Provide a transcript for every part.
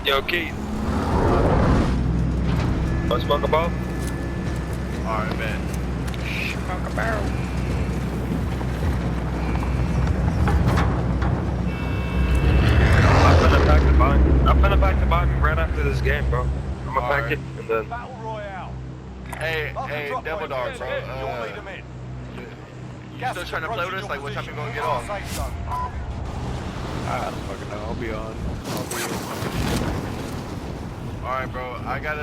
Yo, Keith. Wanna smoke a ball? Alright, man. Smoke a barrel. I'm finna pack the bottom right after this game, bro. I'm gonna pack it and then. Battle Royale. Hey, Devil Dog, bro. You'll lead them in. You still trying to play with us? Like, what time you gonna get on? Safe zone. I don't fucking know. I'll be on. Alright, bro. I got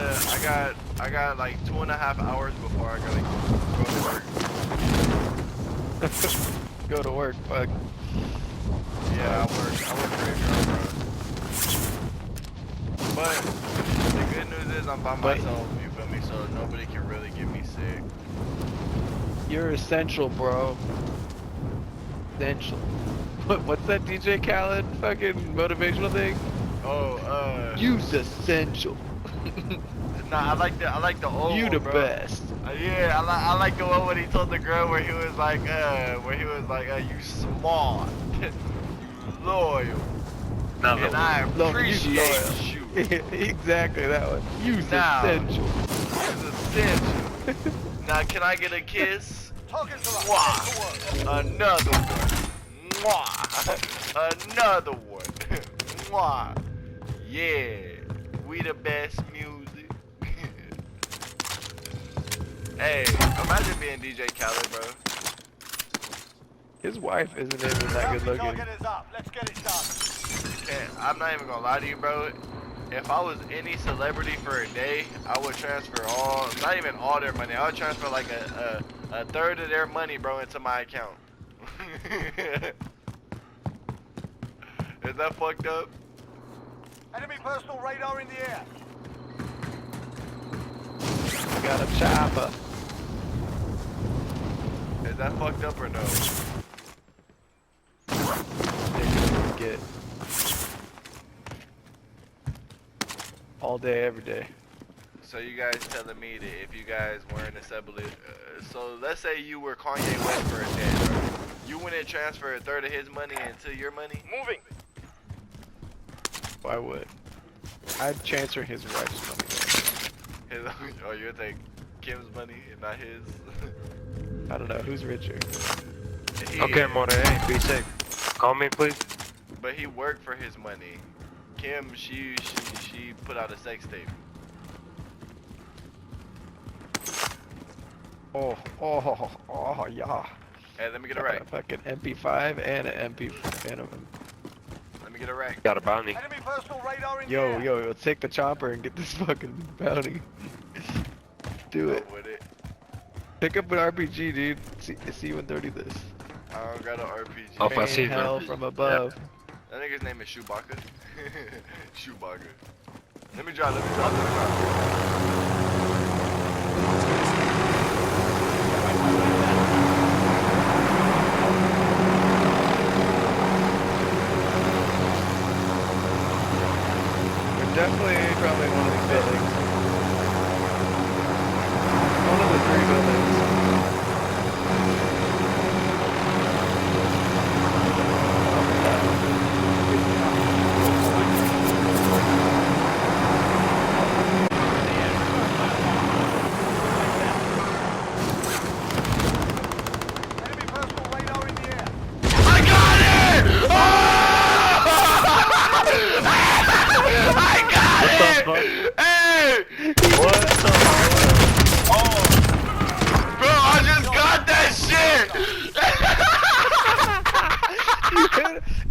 like 2.5 hours before I gotta go to work. Go to work, fuck. Yeah, I work graveyard, bro. But the good news is I'm by myself, you feel me? So nobody can really get me sick. You're essential, bro. Essential. What's that DJ Khaled fucking motivational thing? Oh, You's essential. nah, I like the old You one, the bro. best. Yeah, I like the one when he told the girl where he was like, you smart, you loyal, and I appreciate you. Exactly that one. You's Now. essential. You's essential. Now, can I get a kiss? Targets are up. Mwah. Get to work. Another one. Mwah. Another one. Mwah. Yeah. We the best music. Hey, imagine being DJ Khaled, bro. His wife isn't even that good looking. Target is up. Let's get it done. And I'm not even gonna lie to you, bro. If I was any celebrity for a day, I would transfer not even all their money. I would transfer like a third of their money, bro, into my account. Is that fucked up? Enemy personal radar in the air. Got a chopper. Is that fucked up or no? Get all day, every day. So you guys telling me that if you guys weren't assembly, so let's say you were Kanye West for a day, bro. You wouldn't transfer a third of his money into your money? Moving. Why would? I'd transfer his wife's money. Oh, you would take Kim's money and not his? I don't know who's richer. Okay, More, hey, be safe. Call me, please. But he worked for his money. Kim, she put out a sex tape. Oh, yeah. Hey, let me get a Got rack. a fucking MP5 and an MP and a Let me get a rack. Got a bounty. Enemy personal radar in the Yo, air. yo, let's take the chopper and get this fucking bounty. Do it. Go with it. Pick up an RPG, dude. C-130 this. I don't got an RPG. Oh, if I Rain see hell them. from above. That nigga's name is Chewbacca. Chewbacca. Let me drop. We're definitely probably one of these buildings. One of the 3 buildings. Enemy personal radar in the air. I got it! Oh! I got it! Hey! What the fuck? Oh! Bro, I just got that shit!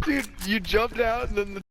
Dude, you jumped out and then the